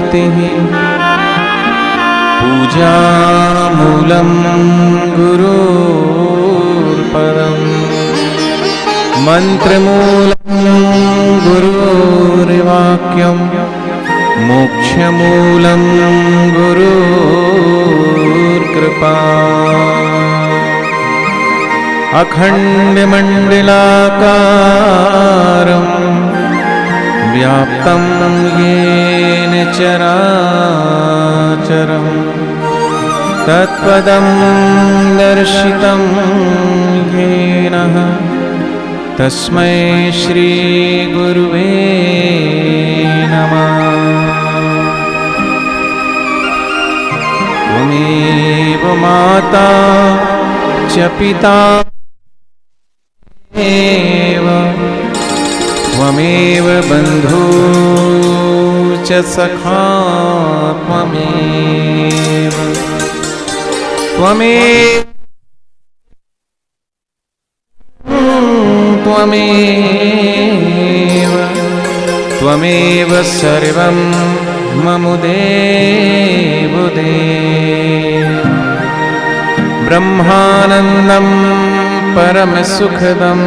भक्तिः पूजामूलं गुरुर्पदम् मन्त्रमूलं गुरुर्वाक्यं मोक्षमूलं गुरुर्कृपा अखण्डमण्डलाकारं व्याप्तं येन चराचरं तत्पदं दर्शितं येन तस्मै श्री गुरुवे नमः। त्वमेव माता च पिता त्वमेव बन्धु च सखा त्वमेव सर्वं मम देवो देव। ब्रह्मानन्दं परमसुखदं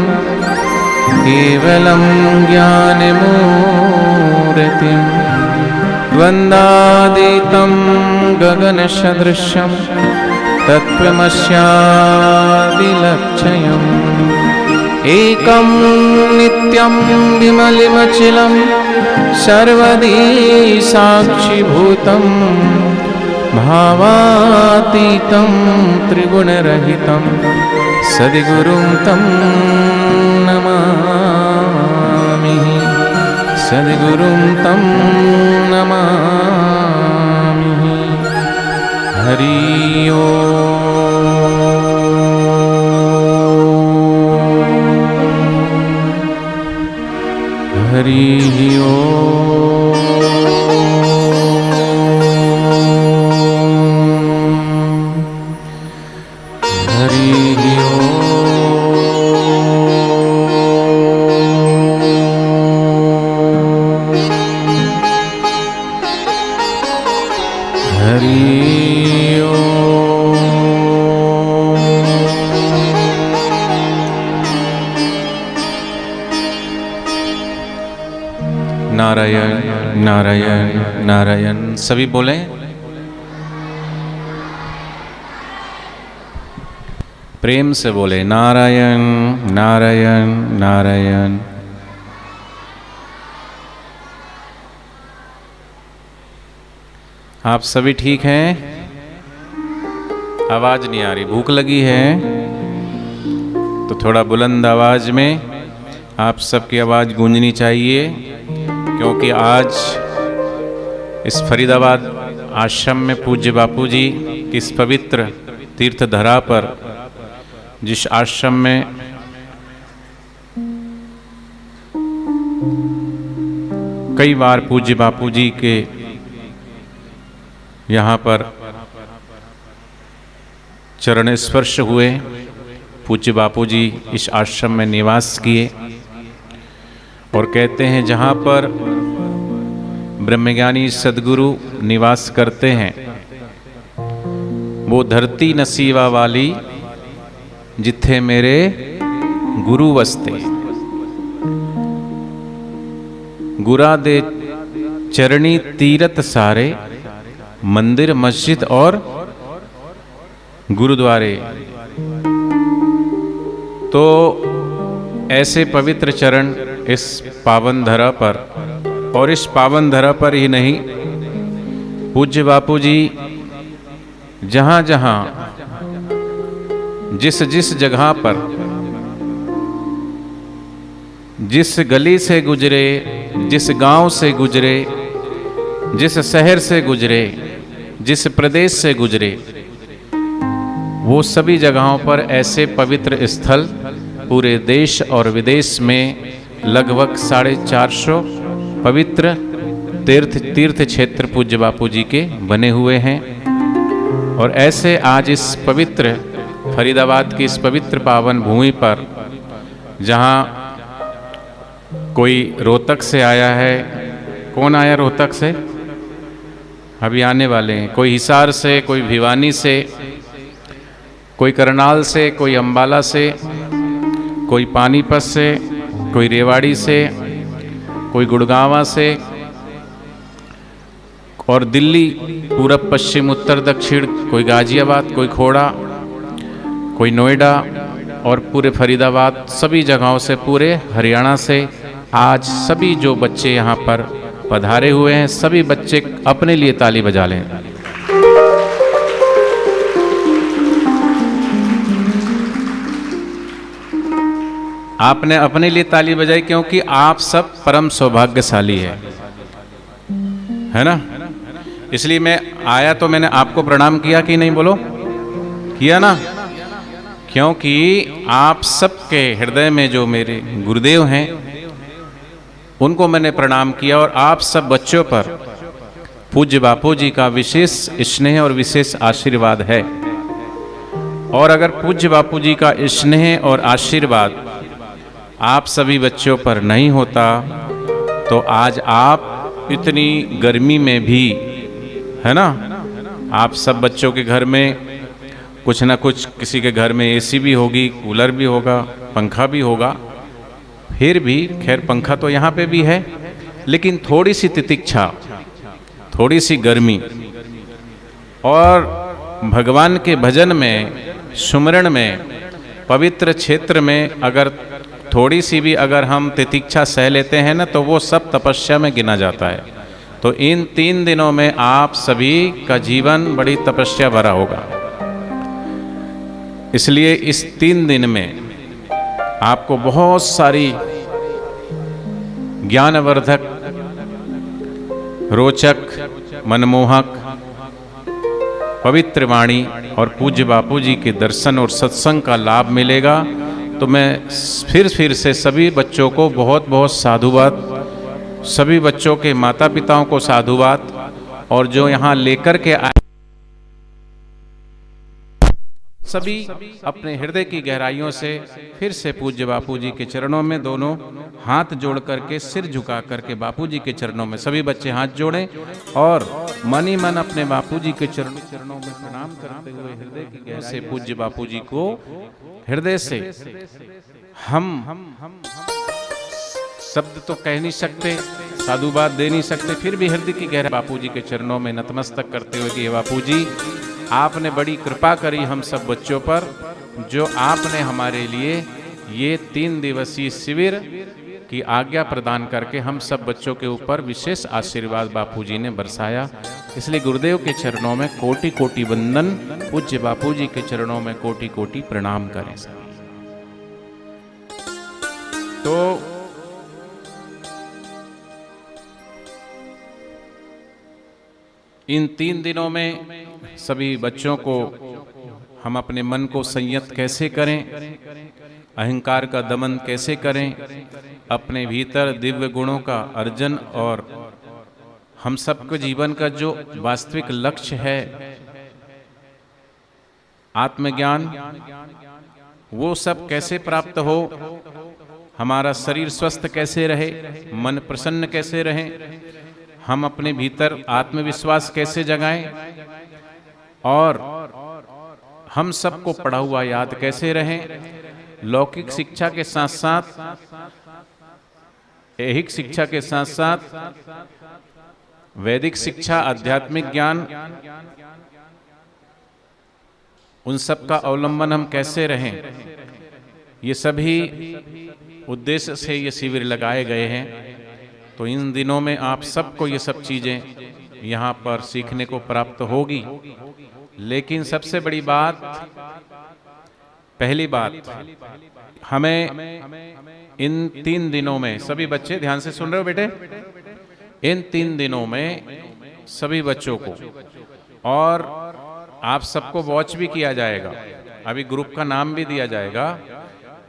केवलं ज्ञानमूर्तिं द्वन्द्वातीतं गगनसदृशं तत्त्वमस्यादिलक्ष्यम् एकं नित्यं विमलिमचलं सर्वदी साक्षिभूतं भावातीतं त्रिगुणरहितं सद्गुरुं तं नमामि सद्गुरुं तं नमामि। हरि ओम। हरि ओम। हरि नारायण नारायण नारायण। सभी बोले प्रेम से बोले नारायण नारायण नारायण। आप सभी ठीक हैं? आवाज नहीं आ रही, भूख लगी है तो थोड़ा बुलंद आवाज में आप सबकी आवाज गूंजनी चाहिए, क्योंकि आज इस फरीदाबाद आश्रम में पूज्य बापू जी की इस पवित्र तीर्थ धरा पर, जिस आश्रम में कई बार पूज्य बापू जी के यहाँ पर चरण स्पर्श हुए, पूज्य बापू जी इस आश्रम में निवास किए और कहते हैं जहाँ पर ब्रह्मज्ञानी सद्गुरु निवास करते हैं वो धरती नसीवा वाली जिथे मेरे गुरु वसते। गुरा दे चरणी तीरथ सारे, मंदिर मस्जिद और गुरुद्वारे। तो ऐसे पवित्र चरण इस पावन धरा पर, और इस पावन धरा पर ही नहीं, पूज्य बापू जी जहाँ जहाँ जिस जिस जगह पर, जिस गली से गुजरे, जिस गांव से गुजरे, जिस शहर से गुजरे, जिस प्रदेश से गुजरे, वो सभी जगहों पर ऐसे पवित्र स्थल पूरे देश और विदेश में लगभग 450 पवित्र तीर्थ क्षेत्र पूज्य बापू जी के बने हुए हैं। और ऐसे आज इस पवित्र फरीदाबाद की इस पवित्र पावन भूमि पर, जहाँ कोई रोहतक से आया है, कौन आया रोहतक से? अभी आने वाले हैं, कोई हिसार से, कोई भिवानी से, कोई करनाल से, कोई अंबाला से, कोई पानीपत से, कोई रेवाड़ी से, कोई गुड़गांवा से, और दिल्ली पूरब पश्चिम उत्तर दक्षिण, कोई गाजियाबाद, कोई खोड़ा, कोई नोएडा और पूरे फरीदाबाद, सभी जगहों से, पूरे हरियाणा से आज सभी जो बच्चे यहाँ पर पधारे हुए हैं, सभी बच्चे अपने लिए ताली बजा लें। आपने अपने लिए ताली बजाई क्योंकि आप सब परम सौभाग्यशाली है ना। इसलिए मैं आया तो मैंने आपको प्रणाम किया कि नहीं, बोलो, किया ना। क्योंकि आप सबके हृदय में जो मेरे गुरुदेव हैं उनको मैंने प्रणाम किया, और आप सब बच्चों पर पूज्य बापू जी का विशेष स्नेह और विशेष आशीर्वाद है। और अगर पूज्य बापू जी का स्नेह और आशीर्वाद आप सभी बच्चों पर नहीं होता तो आज आप इतनी गर्मी में भी, है ना, आप सब बच्चों के घर में कुछ ना कुछ, किसी के घर में एसी भी होगी, कूलर भी होगा, पंखा भी होगा, फिर भी खैर पंखा तो यहाँ पे भी है, लेकिन थोड़ी सी तितिक्षा, थोड़ी सी गर्मी, और भगवान के भजन में, सुमरण में, पवित्र क्षेत्र में अगर थोड़ी सी भी अगर हम तितिक्षा सह लेते हैं ना, तो वो सब तपस्या में गिना जाता है। तो इन 3 दिनों में आप सभी का जीवन बड़ी तपस्या भरा होगा। इसलिए इस 3 दिन में आपको बहुत सारी ज्ञानवर्धक, रोचक, मनमोहक, पवित्र वाणी और पूज्य बापू जी के दर्शन और सत्संग का लाभ मिलेगा। तो मैं फिर से सभी बच्चों को बहुत बहुत साधुवाद, सभी बच्चों के माता पिताओं को साधुवाद, और जो यहाँ लेकर के आए सभी अपने हृदय की गहराइयों से फिर से पूज्य बापू जी के चरणों में दोनों हाथ जोड़ करके, सिर झुका करके बापू जी के चरणों में सभी बच्चे हाथ जोड़ें और मन ही मन अपने बापू जी के चरणों में प्रणाम करते हुए हृदय की गहराई से पूज्य बापू जी को हृदय से, हम शब्द तो कह नहीं सकते, साधुवाद दे नहीं सकते, फिर भी हृदय की गहराई बापू जी के चरणों में नतमस्तक करते हुए कि बापू जी, आपने बड़ी कृपा करी हम सब बच्चों पर, जो आपने हमारे लिए ये 3 दिवसीय शिविर की आज्ञा प्रदान करके हम सब बच्चों के ऊपर विशेष आशीर्वाद बापू जी ने बरसाया। इसलिए गुरुदेव के चरणों में कोटि कोटि वंदन, पूज्य बापू जी के चरणों में कोटि कोटि प्रणाम करें। तो इन 3 दिनों में सभी बच्चों को हम अपने मन को संयत कैसे करें, अहंकार का दमन कैसे करें, अपने भीतर दिव्य गुणों का अर्जन, और हम सबके जीवन का जो वास्तविक लक्ष्य है आत्मज्ञान, वो सब कैसे प्राप्त हो, हमारा शरीर स्वस्थ कैसे रहे, मन प्रसन्न कैसे रहे, हम अपने भीतर आत्मविश्वास कैसे जगाएं, और हम सबको पढ़ा हुआ याद कैसे रहें, लौकिक शिक्षा के साथ साथ, ऐहिक शिक्षा के साथ साथ वैदिक शिक्षा, आध्यात्मिक ज्ञान, उन सब का अवलंबन हम कैसे रहें, ये सभी उद्देश्य से ये शिविर लगाए गए हैं। तो इन दिनों में आप सबको ये सब चीजें यहाँ पर सीखने को प्राप्त होगी। लेकिन सबसे बड़ी बात, पहली बात, हमें इन 3 दिनों में, सभी बच्चे ध्यान से सुन रहे हो बेटे, इन 3 दिनों में सभी बच्चों को, और आप सबको वॉच भी किया जाएगा, अभी ग्रुप का नाम भी दिया जाएगा।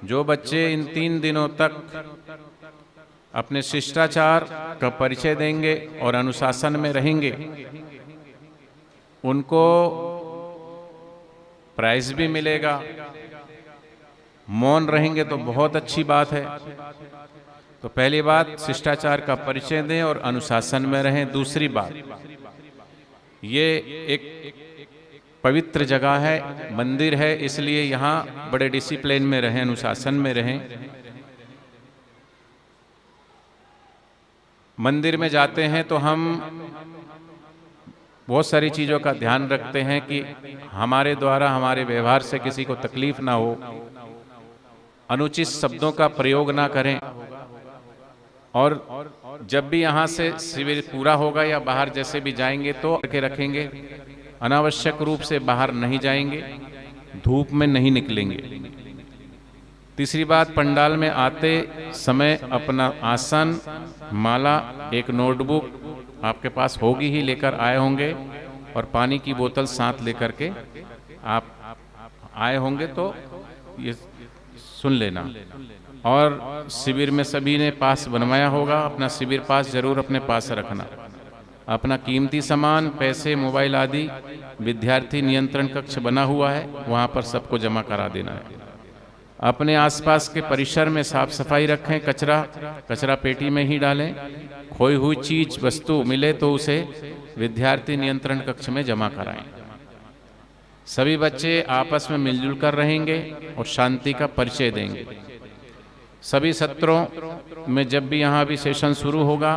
जो बच्चे इन 3 दिनों तक अपने शिष्टाचार का परिचय देंगे और अनुशासन में रहेंगे, उनको प्राइज भी मिलेगा। मौन रहेंगे तो बहुत अच्छी बात है। तो पहली बात, शिष्टाचार का परिचय दें और अनुशासन में रहें। दूसरी बात, ये एक पवित्र जगह है, मंदिर है, इसलिए यहाँ बड़े डिसिप्लिन में रहें, अनुशासन में रहें। मंदिर में जाते हैं तो हम बहुत सारी चीज़ों का ध्यान रखते हैं कि हमारे द्वारा हमारे व्यवहार से किसी को तकलीफ ना हो, अनुचित शब्दों का प्रयोग ना करें, और जब भी यहाँ से शिविर पूरा होगा या बाहर जैसे भी जाएंगे तो करके रखेंगे, अनावश्यक रूप से बाहर नहीं जाएंगे, धूप में नहीं निकलेंगे। तीसरी बात, पंडाल में आते समय अपना आसन, माला, एक नोटबुक आपके पास होगी ही, लेकर आए होंगे, और पानी की बोतल साथ लेकर के आप आए होंगे, तो ये सुन लेना। और शिविर में सभी ने पास बनवाया होगा, अपना शिविर पास जरूर अपने पास रखना। अपना कीमती सामान, पैसे, मोबाइल आदि विद्यार्थी नियंत्रण कक्ष बना हुआ है, वहाँ पर सबको जमा करा देना है। अपने आसपास के परिसर में साफ सफाई रखें, कचरा पेटी में ही डालें। खोई हुई चीज वस्तु मिले तो उसे विद्यार्थी नियंत्रण कक्ष में जमा कराएं। सभी बच्चे आपस में मिलजुल कर रहेंगे और शांति का परिचय देंगे। सभी सत्रों में जब भी यहाँ भी सेशन शुरू होगा,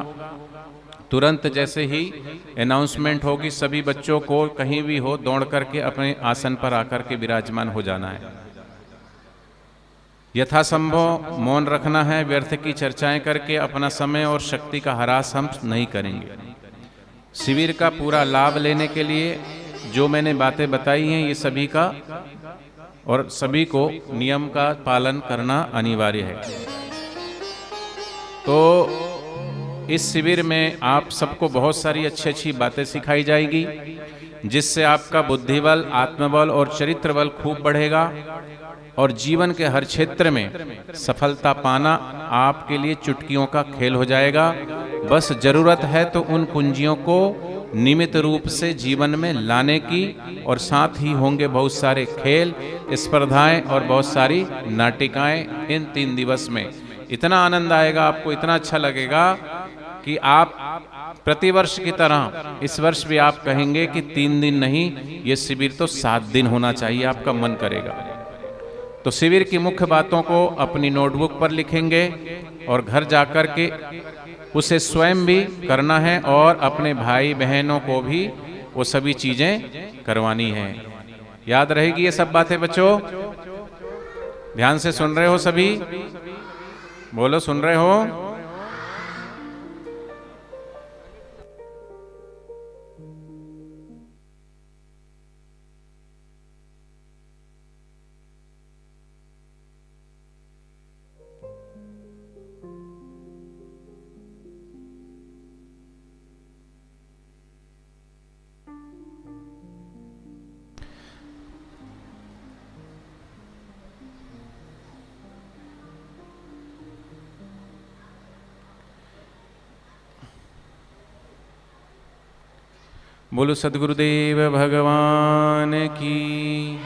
तुरंत जैसे ही अनाउंसमेंट होगी, सभी बच्चों को कहीं भी हो दौड़ करके अपने आसन पर आकर के विराजमान हो जाना है। यथासंभव मौन रखना है, व्यर्थ की चर्चाएं करके अपना समय और शक्ति का ह्रास हम नहीं करेंगे। शिविर का पूरा लाभ लेने के लिए जो मैंने बातें बताई हैं, ये सभी का और सभी को नियम का पालन करना अनिवार्य है। तो इस शिविर में आप सबको बहुत सारी अच्छी अच्छी बातें सिखाई जाएगी, जिससे आपका बुद्धिबल, आत्मबल और चरित्र बल खूब बढ़ेगा, और जीवन के हर क्षेत्र में सफलता पाना आपके लिए चुटकियों का खेल हो जाएगा। बस जरूरत है तो उन कुंजियों को नियमित रूप से जीवन में लाने की, और साथ ही होंगे बहुत सारे खेल, स्पर्धाएं और बहुत सारी नाटिकाएं। इन 3 दिवस में इतना आनंद आएगा, आपको इतना अच्छा लगेगा कि आप प्रतिवर्ष की तरह इस वर्ष भी आप कहेंगे कि 3 दिन नहीं, ये शिविर तो 7 दिन होना चाहिए, आपका मन करेगा। तो शिविर की मुख्य बातों को अपनी नोटबुक पर लिखेंगे और घर जाकर के उसे स्वयं भी करना है, और अपने भाई बहनों को भी वो सभी चीजें करवानी है। याद रहेगी ये सब बातें बच्चों? ध्यान से सुन रहे हो सभी? बोलो, सुन रहे हो? बोलो सद्गुरुदेव भगवान की,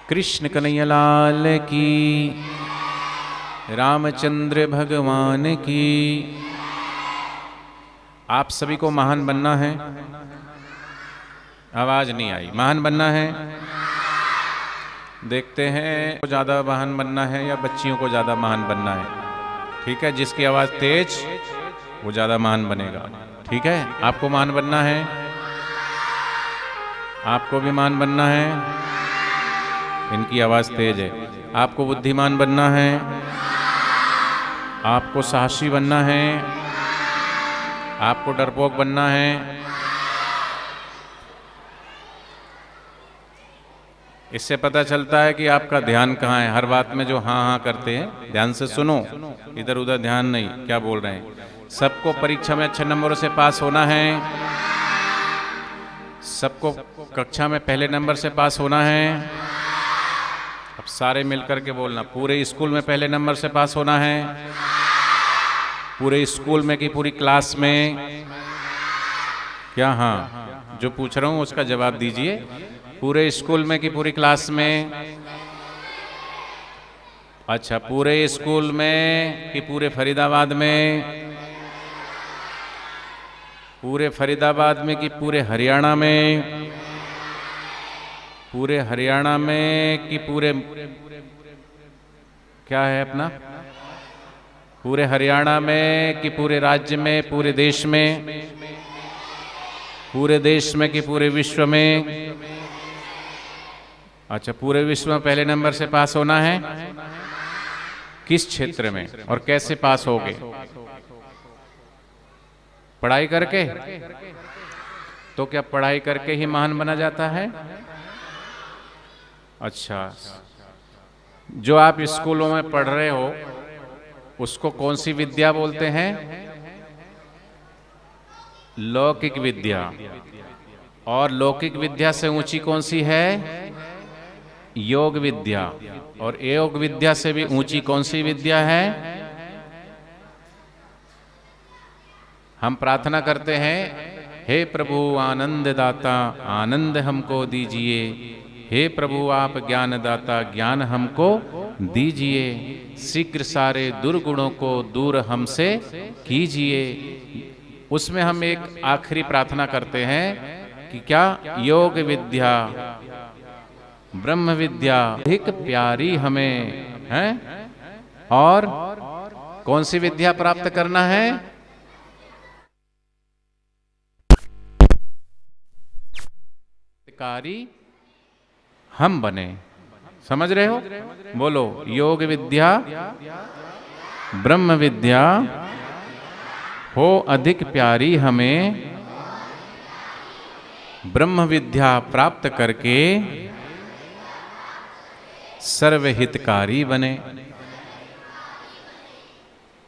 कृष्ण कन्हैया लाल की, रामचंद्र भगवान की। आप सभी को महान बनना है। आवाज नहीं आई। महान बनना है। देखते हैं ज़्यादा महान बनना है या बच्चियों को ज़्यादा महान बनना है। ठीक है, जिसकी आवाज़ तेज वो ज़्यादा महान बनेगा। ठीक है, आपको महान बनना है, आपको भी महान बनना है। इनकी आवाज़ तेज है। आपको बुद्धिमान बनना है, आपको साहसी बनना है, आपको डरपोक बनना है। इससे पता चलता है कि आपका ध्यान कहाँ है। हर बात में जो हाँ हाँ करते हैं, ध्यान से सुनो, इधर उधर ध्यान नहीं, क्या बोल रहे हैं। सबको परीक्षा में अच्छे नंबरों से पास होना है, सबको कक्षा में पहले नंबर से पास होना है। अब सारे मिलकर के बोलना, पूरे स्कूल में पहले नंबर से पास होना है, पूरे स्कूल में कि पूरी क्लास में। क्या? हाँ, जो पूछ रहा हूँ उसका जवाब दीजिए। पूरे स्कूल में कि पूरी क्लास में? अच्छा, पूरे स्कूल में कि पूरे फरीदाबाद में? पूरे फरीदाबाद में कि पूरे हरियाणा में? पूरे हरियाणा में कि पूरे, क्या है अपना, पूरे हरियाणा में कि पूरे राज्य में, पूरे देश में? पूरे देश में कि पूरे विश्व में? अच्छा, पूरे विश्व में पहले नंबर से पास होना है। किस क्षेत्र में और कैसे पास होगे? पढ़ाई करके? तो क्या पढ़ाई करके ही महान बना जाता है? अच्छा, जो आप स्कूलों में पढ़ रहे हो उसको कौन सी विद्या बोलते हैं? लौकिक विद्या। और लौकिक विद्या से ऊंची कौन सी है? योग विद्या। और योग विद्या से भी ऊंची कौन सी विद्या है? हम प्रार्थना करते हैं, हे प्रभु आनंद दाता आनंद हमको दीजिए, हे प्रभु आप ज्ञान दाता ज्ञान हमको दीजिए, शीघ्र सारे दुर्गुणों को दूर हमसे कीजिए। उसमें हम एक आखिरी प्रार्थना करते हैं कि क्या? योग विद्या ब्रह्म विद्या अधिक प्यारी हमें है। और कौन सी विद्या प्राप्त करना है? कारी हम बने। समझ रहे हो? बोलो, योग विद्या ब्रह्म विद्या हो अधिक प्यारी हमें, ब्रह्म विद्या प्राप्त करके सर्वहितकारी बने।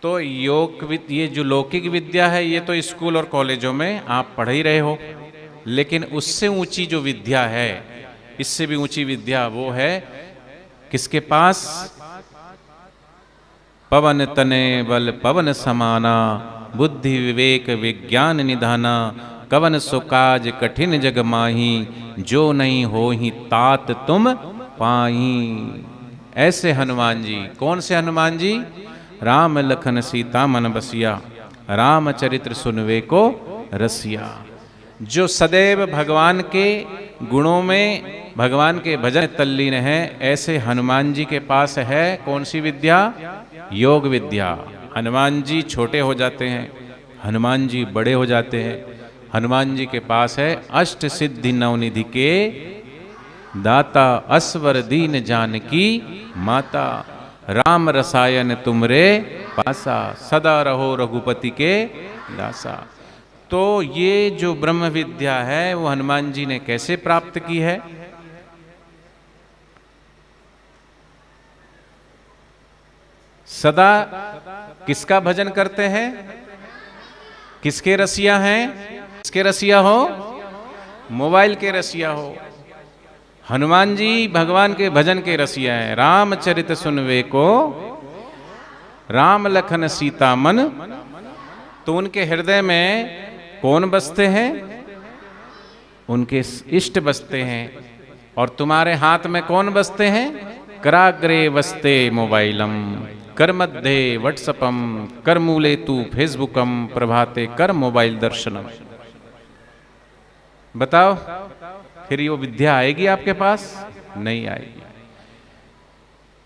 तो ये जो लौकिक विद्या है ये तो स्कूल और कॉलेजों में आप पढ़ ही रहे हो, लेकिन उससे ऊंची जो विद्या है, इससे भी ऊंची विद्या वो है किसके पास? पवन तने बल पवन समाना, बुद्धि विवेक विज्ञान निधाना, कवन सुकाज कठिन जग माही, जो नहीं हो ही तात तुम पाई। ऐसे हनुमान जी। कौन से हनुमान जी? राम लखन सीता मन बसिया, रामचरित्र सुनवे को रसिया। जो सदैव भगवान के गुणों में, भगवान के भजन तल्लीन है, ऐसे हनुमान जी के पास है कौन सी विद्या? योग विद्या। हनुमान जी छोटे हो जाते हैं, हनुमान जी बड़े हो जाते हैं। हनुमान जी के पास है अष्ट सिद्धि नवनिधि के दाता, असवर दीन जानकी माता, राम रसायन तुमरे पासा, सदा रहो रघुपति के दासा। तो ये जो ब्रह्म विद्या है वो हनुमान जी ने कैसे प्राप्त की है? सदा किसका भजन करते हैं? किसके रसिया हैं? किसके रसिया हो? मोबाइल के रसिया हो। हनुमान जी भगवान के भजन के रसिया हैं। रामचरित सुनवे को, राम लखन सीता मन। तो उनके हृदय में कौन बसते हैं? उनके इष्ट बसते हैं। और तुम्हारे हाथ में कौन बसते हैं? कराग्रे वस्ते मोबाइलम, कर मध्य व्हाट्सअपम, कर मूले तू फेसबुकम, प्रभाते कर मोबाइल दर्शनम। बताओ, फिर ये विद्या आएगी आपके पास? नहीं आएगी।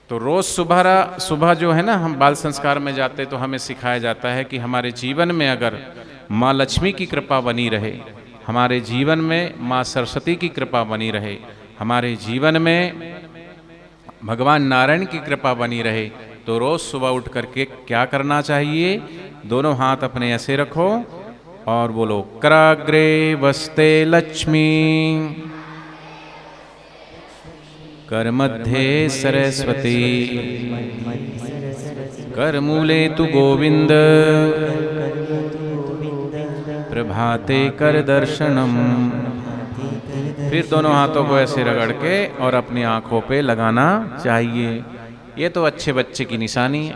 तो रोज सुबह जो है ना, हम बाल संस्कार में जाते तो हमें सिखाया जाता है कि हमारे जीवन में अगर माँ लक्ष्मी की कृपा बनी रहे, हमारे जीवन में माँ सरस्वती की कृपा बनी रहे, हमारे जीवन में भगवान नारायण की कृपा बनी रहे, तो रोज सुबह उठ करके क्या करना चाहिए? दोनों हाथ अपने ऐसे रखो और बोलो, कराग्रे वस्ते लक्ष्मी, कर मध्य सरस्वती, कर मूले तु गोविंद, प्रभाते कर दर्शनम। फिर दोनों हाथों को ऐसे रगड़ के और अपनी आंखों पे लगाना चाहिए। ये तो अच्छे बच्चे की निशानी है।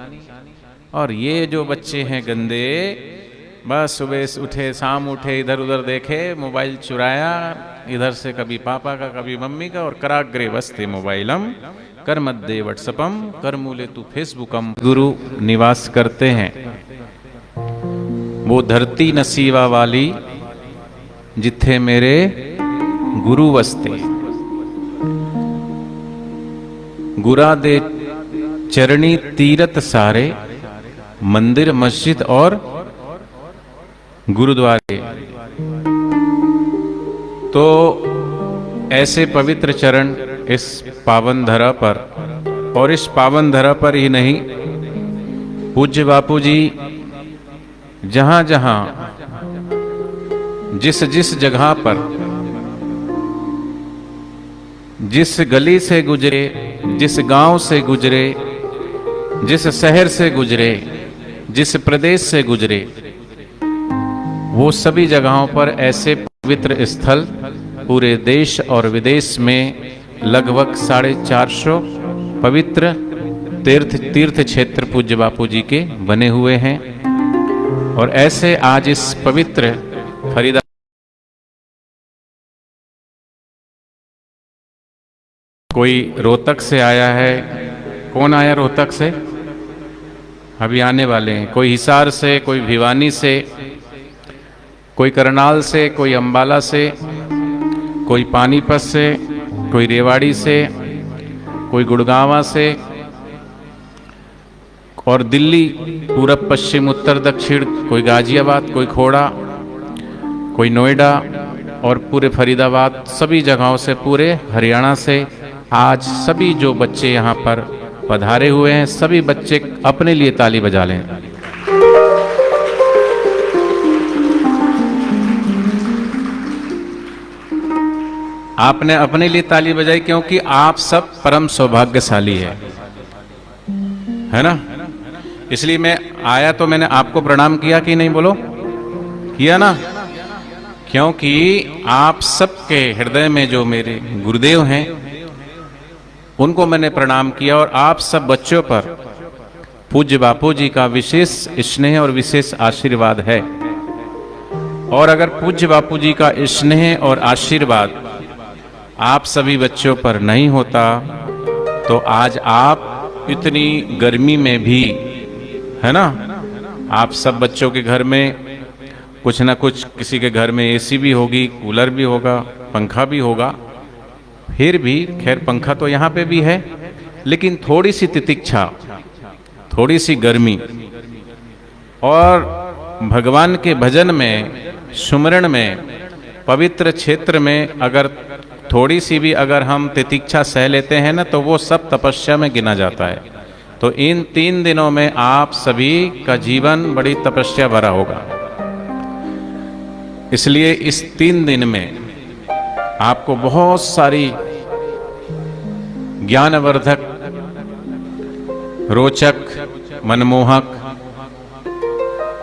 और ये जो बच्चे हैं गंदे, बस सुबह उठे शाम उठे इधर उधर देखे, मोबाइल चुराया, इधर से कभी पापा का कभी मम्मी का, और कराग्रे वस्ते मोबाइलम, कर मध्य व्हाट्सअपम, कर मूले तू फेसबुकम। गुरु निवास करते हैं वो धरती नसीबा वाली जिथे मेरे गुरु वसते। गुरा दे चरणी तीरथ सारे, मंदिर मस्जिद और गुरुद्वारे। तो ऐसे पवित्र चरण इस पावन धरा पर, और इस पावन धरा पर ही नहीं, पूज्य बापू जी जहां जहां जिस जिस जगह पर, जिस गली से गुजरे, जिस गांव से गुजरे, जिस शहर से गुजरे, जिस प्रदेश से गुजरे, वो सभी जगहों पर ऐसे पवित्र स्थल पूरे देश और विदेश में लगभग 450 पवित्र तीर्थ क्षेत्र पूज्य बापू जी के बने हुए हैं। और ऐसे आज इस पवित्र फरीदाबाद, कोई रोहतक से आया है। कौन आया रोहतक से? अभी आने वाले हैं। कोई हिसार से, कोई भिवानी से, कोई करनाल से, कोई अंबाला से, कोई पानीपत से, कोई रेवाड़ी से, कोई गुड़गांवा से, और दिल्ली पूरब पश्चिम उत्तर दक्षिण, कोई गाजियाबाद, कोई खोड़ा, कोई नोएडा, और पूरे फरीदाबाद, सभी जगहों से, पूरे हरियाणा से आज सभी जो बच्चे यहाँ पर पधारे हुए हैं, सभी बच्चे अपने लिए ताली बजा लें। आपने अपने लिए ताली बजाई क्योंकि आप सब परम सौभाग्यशाली है ना। इसलिए मैं आया तो मैंने आपको प्रणाम किया कि नहीं, बोलो, किया ना? क्योंकि आप सबके हृदय में जो मेरे गुरुदेव हैं उनको मैंने प्रणाम किया, और आप सब बच्चों पर पूज्य बापू जी का विशेष स्नेह और विशेष आशीर्वाद है। और अगर पूज्य बापू जी का स्नेह और आशीर्वाद आप सभी बच्चों पर नहीं होता तो आज आप इतनी गर्मी में भी, है ना, आप सब बच्चों के घर में कुछ ना कुछ, किसी के घर में एसी भी होगी, कूलर भी होगा, पंखा भी होगा। फिर भी खैर पंखा तो यहाँ पे भी है, लेकिन थोड़ी सी तितिक्षा, थोड़ी सी गर्मी, और भगवान के भजन में, सुमरण में, पवित्र क्षेत्र में अगर थोड़ी सी भी अगर हम तितिक्षा सह लेते हैं ना, तो वो सब तपस्या में गिना जाता है। तो इन 3 दिनों में आप सभी का जीवन बड़ी तपस्या भरा होगा। इसलिए इस 3 दिन में आपको बहुत सारी ज्ञानवर्धक, रोचक, मनमोहक,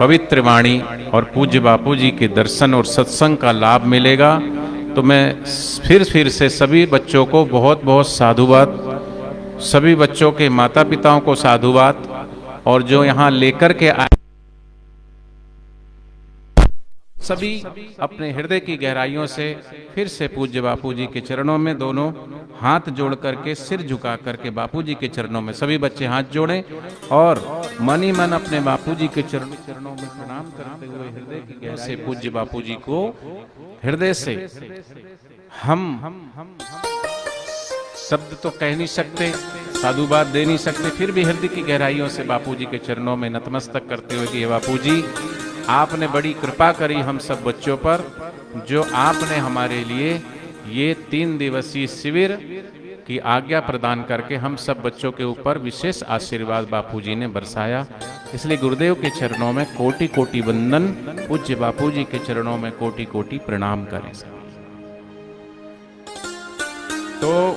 पवित्र वाणी और पूज्य बापू जी के दर्शन और सत्संग का लाभ मिलेगा। तो मैं फिर से सभी बच्चों को बहुत बहुत साधुवाद, सभी बच्चों के माता पिताओं को साधुवाद, और जो यहाँ लेकर के आए सभी अपने हृदय की गहराइयों से फिर से पूज्य बापू जी के चरणों में दोनों हाथ जोड़ करके, सिर झुका करके बापू जी के चरणों में सभी बच्चे हाथ जोड़ें और मन ही मन अपने बापू जी के चरणों में प्रणाम करते हुए हृदय की गहराई से पूज्य बापू जी को हृदय से, हम शब्द तो कह नहीं सकते, साधुवाद दे नहीं सकते, फिर भी हृदय की गहराइयों से बापू जी के चरणों में नतमस्तक करते हुए कि हे बापू जी, आपने बड़ी कृपा करी हम सब बच्चों पर, जो आपने हमारे लिए ये 3 दिवसीय शिविर की आज्ञा प्रदान करके हम सब बच्चों के ऊपर विशेष आशीर्वाद बापूजी ने बरसाया। इसलिए गुरुदेव के चरणों में कोटि कोटि वंदन, पूज्य बापूजी के चरणों में कोटि कोटि प्रणाम करें। तो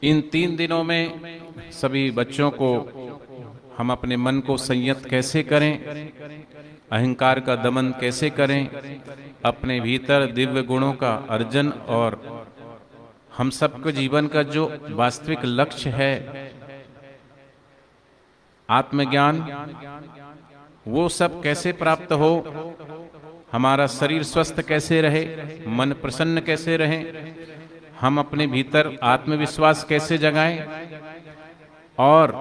इन 3 दिनों में सभी बच्चों को हम अपने मन को संयत कैसे करें, अहंकार का दमन कैसे करें, अपने भीतर दिव्य गुणों का अर्जन और हम सबके जीवन का जो वास्तविक लक्ष्य है आत्मज्ञान, वो सब कैसे प्राप्त हो, हमारा शरीर स्वस्थ कैसे रहे, मन प्रसन्न कैसे रहे, हम अपने भीतर आत्मविश्वास कैसे जगाएं और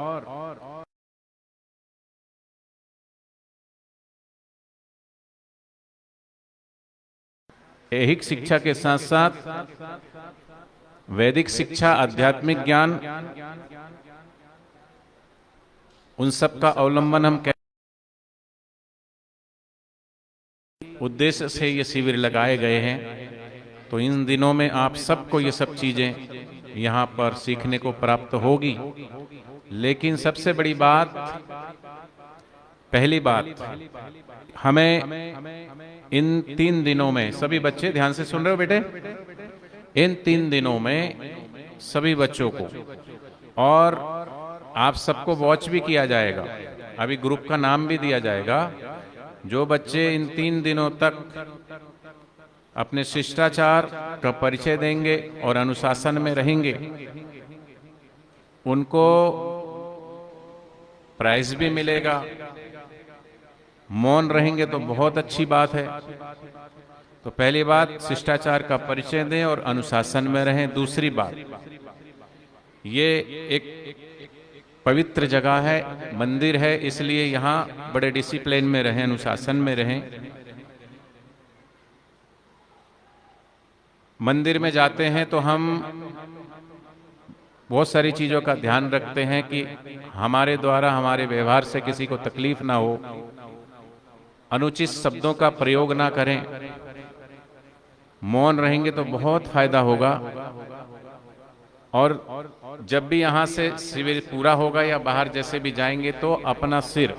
ऐहिक शिक्षा के साथ साथ वैदिक शिक्षा, आध्यात्मिक ज्ञान, उन सब का अवलंबन हम उद्देश्य से ये शिविर लगाए गए हैं। तो इन दिनों में आप सबको ये सब चीजें यहाँ पर सीखने को प्राप्त होगी। लेकिन सबसे बड़ी बात, पहली बात, हमें इन 3 दिनों में, सभी बच्चे ध्यान से सुन रहे हो बेटे, इन 3 दिनों में सभी बच्चों को, और आप सबको वॉच भी किया जाएगा, अभी ग्रुप का नाम भी दिया जाएगा। जो बच्चे इन 3 दिनों तक अपने शिष्टाचार का परिचय देंगे और अनुशासन में रहेंगे, उनको प्राइज भी मिलेगा। मौन रहेंगे तो बहुत अच्छी बात है। तो पहली बात, शिष्टाचार का परिचय दें और अनुशासन में रहें। दूसरी बात, ये एक पवित्र जगह है, मंदिर है, इसलिए यहाँ बड़े डिसिप्लिन में रहें, अनुशासन में रहें। मंदिर में जाते हैं तो हम बहुत सारी चीजों का ध्यान रखते हैं कि हमारे द्वारा, हमारे व्यवहार से किसी को तकलीफ ना हो, अनुचित शब्दों का प्रयोग ना करें। मौन रहेंगे तो बहुत फायदा होगा। और जब भी यहाँ से शिविर पूरा होगा या बाहर जैसे भी जाएंगे तो अपना सिर,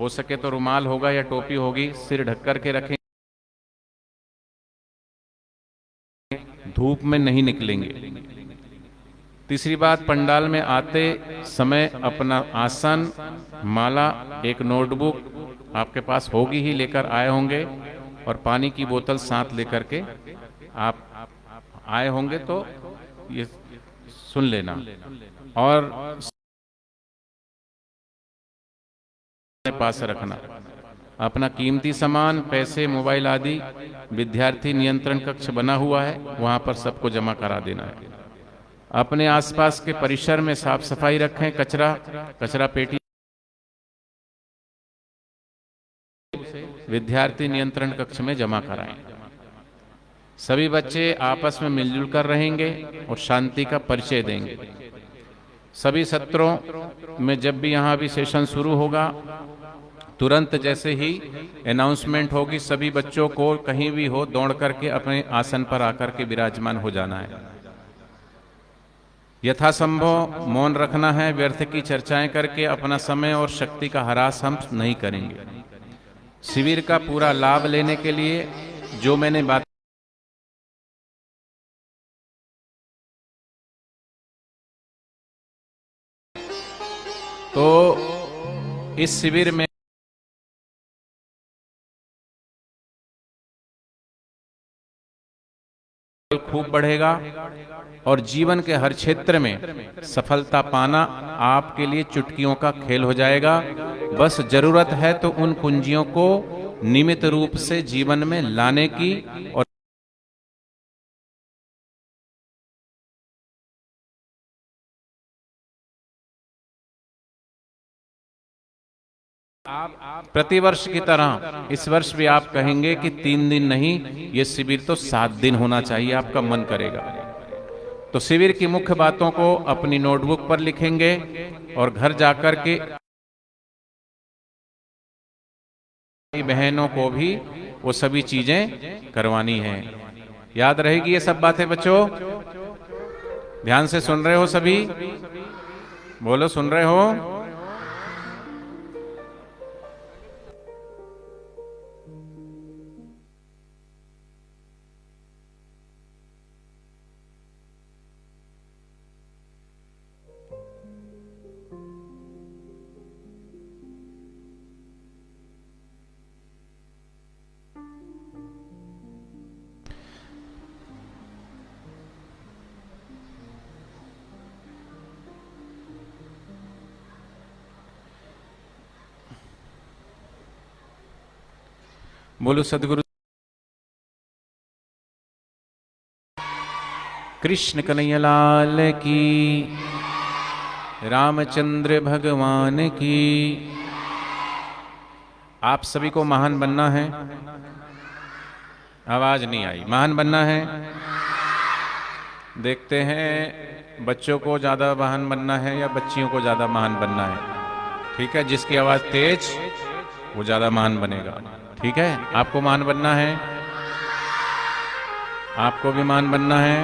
हो सके तो रुमाल होगा या टोपी होगी, सिर ढक कर के रखें, धूप में नहीं निकलेंगे। तीसरी बात, पंडाल में आते समय अपना आसन, माला, एक नोटबुक आपके पास होगी ही, लेकर आए होंगे, और पानी की बोतल साथ लेकर के आप आए होंगे, तो ये सुन लेना। और पास रखना अपना कीमती सामान, पैसे, मोबाइल आदि, विद्यार्थी नियंत्रण कक्ष बना हुआ है, वहां पर सबको जमा करा देना है। अपने आसपास के परिसर में साफ सफाई रखें, कचरा पेटी विद्यार्थी नियंत्रण कक्ष में जमा कराएं। सभी बच्चे आपस में मिलजुल कर रहेंगे और शांति का परिचय देंगे। सभी सत्रों में जब भी यहाँ भी सेशन शुरू होगा, तुरंत जैसे ही अनाउंसमेंट होगी, सभी बच्चों को कहीं भी हो दौड़ करके अपने आसन पर आकर के विराजमान हो जाना है। यथासंभव मौन रखना है। व्यर्थ की चर्चाएं करके अपना समय और शक्ति का ह्रास हम नहीं करेंगे। शिविर का पूरा लाभ लेने के लिए जो मैंने बात, तो इस शिविर में खूब बढ़ेगा और जीवन के हर क्षेत्र में सफलता पाना आपके लिए चुटकियों का खेल हो जाएगा। बस जरूरत है तो उन कुंजियों को नियमित रूप से जीवन में लाने की। और प्रतिवर्ष की तरह इस वर्ष भी आप कहेंगे कि 3 दिन नहीं, ये शिविर तो 7 दिन होना चाहिए, आपका मन करेगा। तो शिविर की मुख्य बातों को अपनी नोटबुक पर लिखेंगे और घर जाकर के बहनों को भी वो सभी चीजें करवानी है। याद रहेगी ये सब बातें बच्चों? ध्यान से सुन रहे हो सभी? बोलो, सुन रहे हो? बोलो सदगुरु कृष्ण कन्हैया लाल की, रामचंद्र भगवान की। आप सभी को महान बनना है। आवाज नहीं आई। महान बनना है। देखते हैं बच्चों को ज़्यादा महान बनना है या बच्चियों को ज़्यादा महान बनना है। ठीक है, जिसकी आवाज़ तेज वो ज़्यादा महान बनेगा। ठीक है, आपको महान बनना है, आपको भी महान बनना है।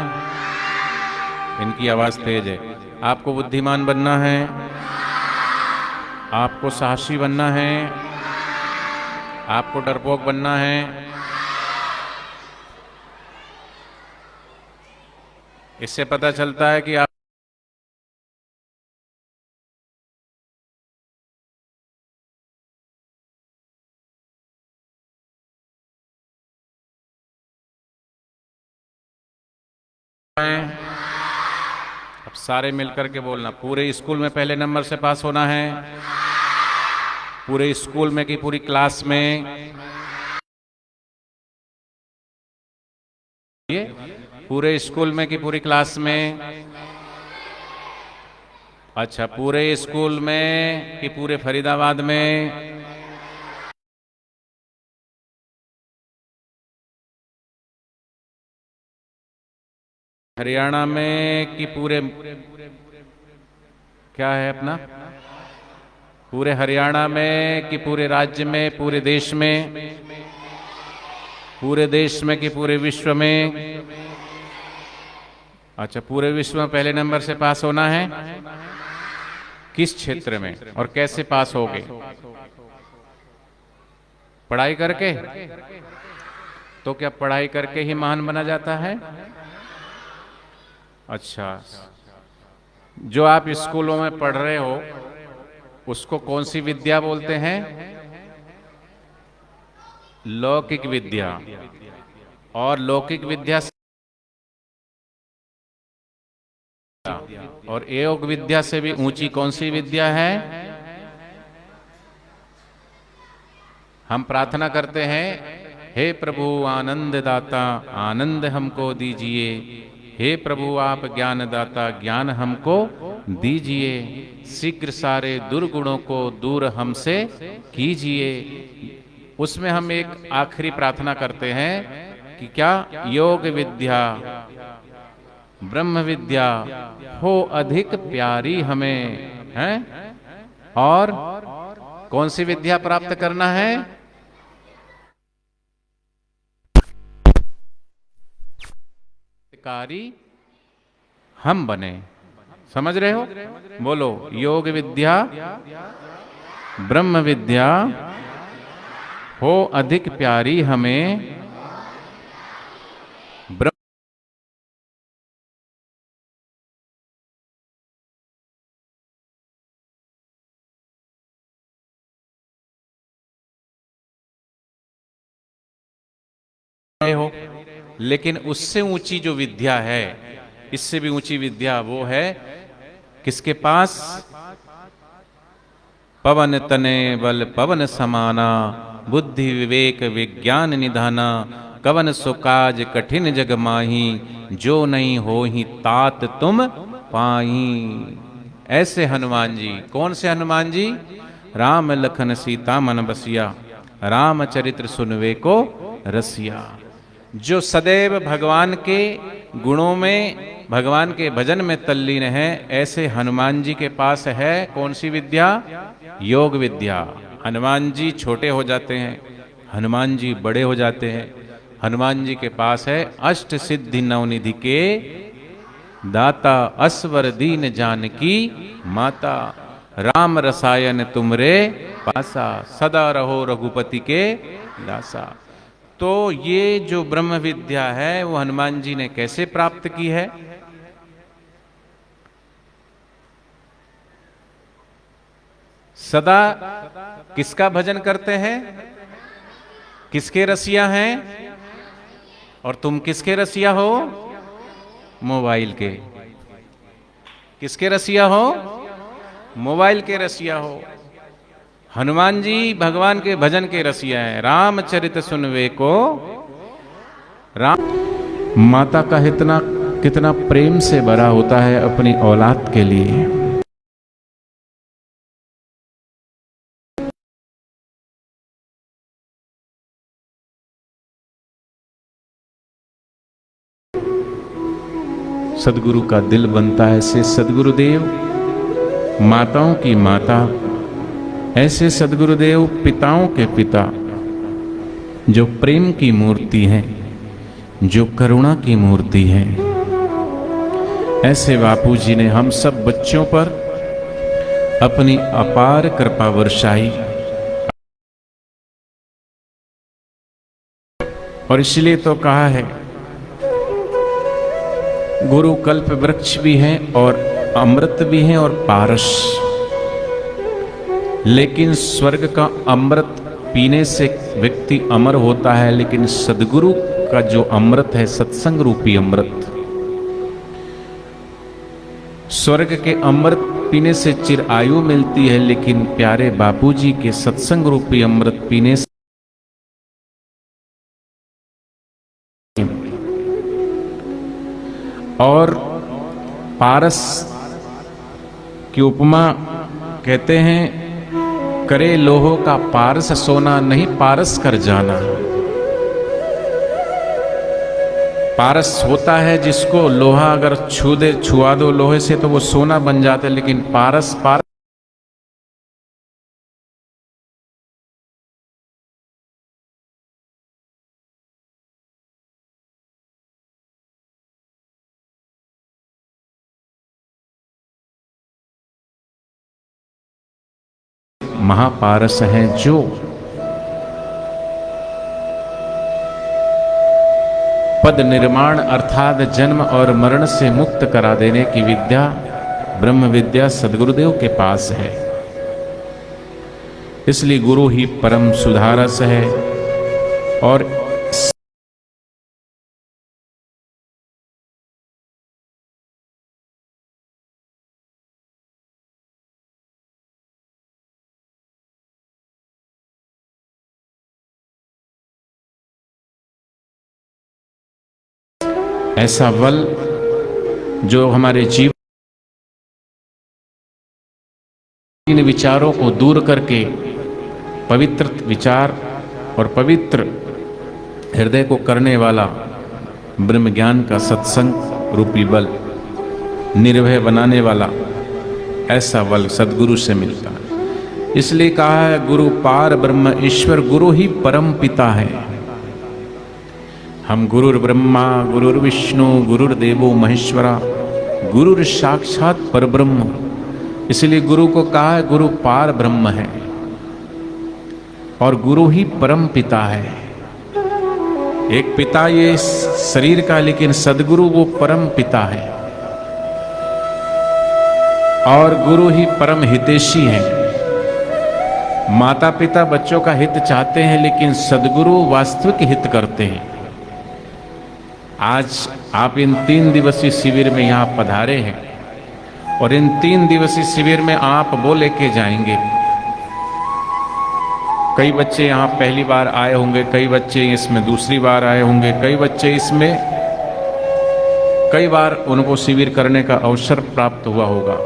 इनकी आवाज़ तेज है। आपको बुद्धिमान बनना है, आपको साहसी बनना है, आपको डरपोक बनना है। इससे पता चलता है कि आप अब सारे मिलकर के बोलना, पूरे स्कूल में पहले नंबर से पास होना है, पूरे स्कूल में की पूरी क्लास में, पूरे स्कूल में की पूरी क्लास में, अच्छा पूरे स्कूल में कि पूरे फरीदाबाद में, हरियाणा में कि पूरे, क्या है अपना, पूरे हरियाणा में कि पूरे राज्य में, पूरे देश में, पूरे देश में कि पूरे विश्व में। अच्छा, पूरे विश्व में पहले नंबर से पास होना है। किस क्षेत्र में और कैसे पास होगे? पढ़ाई करके। तो क्या पढ़ाई करके ही महान बना जाता है? अच्छा, जो आप स्कूलों में पढ़ रहे हो उसको कौन सी विद्या बोलते हैं? लौकिक विद्या। और लौकिक विद्या और योग विद्या से भी ऊंची कौन सी विद्या है? हम प्रार्थना करते हैं, हे प्रभु आनंद दाता आनंद हमको दीजिए, हे प्रभु आप ज्ञान दाता ज्ञान हमको दीजिए, शीघ्र सारे दुर्गुणों को दूर हमसे कीजिए। उसमें हम एक आखिरी प्रार्थना करते हैं कि क्या योग विद्या ब्रह्म विद्या हो अधिक प्यारी हमें, हैं? और कौन सी विद्या प्राप्त करना है? कारी हम बने। समझ रहे हो? बोलो, योग विद्या ब्रह्म विद्या हो अधिक प्यारी हमें, ब्रह्म हो। लेकिन उससे ऊंची जो विद्या है, इससे भी ऊंची विद्या वो है किसके पास? पवन तने बल पवन समाना, बुद्धि विवेक विज्ञान निधाना, कवन सो काज कठिन जग माही, जो नहीं हो ही तात तुम पाही। ऐसे हनुमान जी। कौन से हनुमान जी? राम लखन सीता मन बसिया, रामचरित्र सुनवे को रसिया। जो सदैव भगवान के गुणों में, भगवान के भजन में तल्लीन है, ऐसे हनुमान जी के पास है कौन सी विद्या? योग विद्या। हनुमान जी छोटे हो जाते हैं, हनुमान जी बड़े हो जाते हैं। हनुमान जी के पास है अष्ट सिद्धि नवनिधि के दाता, असवर दीन जानकी माता, राम रसायन तुमरे पासा, सदा रहो रघुपति के दासा। तो ये जो ब्रह्म विद्या है वो हनुमान जी ने कैसे प्राप्त की है? सदा किसका भजन करते हैं? किसके रसिया हैं? और तुम किसके रसिया हो? मोबाइल के। किसके रसिया हो? मोबाइल के रसिया हो। हनुमान जी भगवान के भजन के रसिया हैं। रामचरित सुनवे को राम। माता का इतना कितना प्रेम से भरा होता है अपनी औलाद के लिए। सदगुरु का दिल बनता है। ऐसे सदगुरुदेव माताओं की माता, ऐसे सदगुरुदेव पिताओं के पिता, जो प्रेम की मूर्ति हैं, जो करुणा की मूर्ति हैं, ऐसे बापू जी ने हम सब बच्चों पर अपनी अपार कृपा वर्षाई। और इसलिए तो कहा है गुरु कल्प वृक्ष भी हैं और अमृत भी हैं और पारस। लेकिन स्वर्ग का अमृत पीने से व्यक्ति अमर होता है, लेकिन सदगुरु का जो अमृत है, सत्संग रूपी अमृत, स्वर्ग के अमृत पीने से चिर आयु मिलती है, लेकिन प्यारे बापूजी के सत्संग रूपी अमृत पीने से और पारस की उपमा कहते हैं, करे लोहो का पारस सोना, नहीं पारस कर जाना। पारस होता है जिसको लोहा अगर छुआ दो लोहे से तो वो सोना बन जाता है, लेकिन पारस महापारस हैं, जो पद निर्माण अर्थात जन्म और मरण से मुक्त करा देने की विद्या, ब्रह्म विद्या सदगुरुदेव के पास है। इसलिए गुरु ही परम सुधारस है। और ऐसा बल जो हमारे जीवन इन विचारों को दूर करके पवित्र विचार और पवित्र हृदय को करने वाला ब्रह्म ज्ञान का सत्संग रूपी बल, निर्भय बनाने वाला ऐसा बल सदगुरु से मिलता है। इसलिए कहा है गुरु पार ब्रह्म ईश्वर, गुरु ही परम पिता है। हम गुरुर ब्रह्मा गुरुर विष्णु गुरुर्देवो महेश्वरा, गुरुर साक्षात परब्रह्म। इसलिए गुरु को कहा है गुरु पार ब्रह्म है और गुरु ही परम पिता है। एक पिता ये शरीर का, लेकिन सदगुरु वो परम पिता है और गुरु ही परम हितैषी है। माता पिता बच्चों का हित चाहते हैं, लेकिन सदगुरु वास्तविक हित करते हैं। आज आप इन 3 दिवसीय शिविर में यहाँ पधारे हैं और इन 3 दिवसीय शिविर में आप वो लेके जाएंगे। कई बच्चे यहाँ पहली बार आए होंगे, कई बच्चे इसमें दूसरी बार आए होंगे, कई बच्चे इसमें कई बार उनको शिविर करने का अवसर प्राप्त हुआ होगा।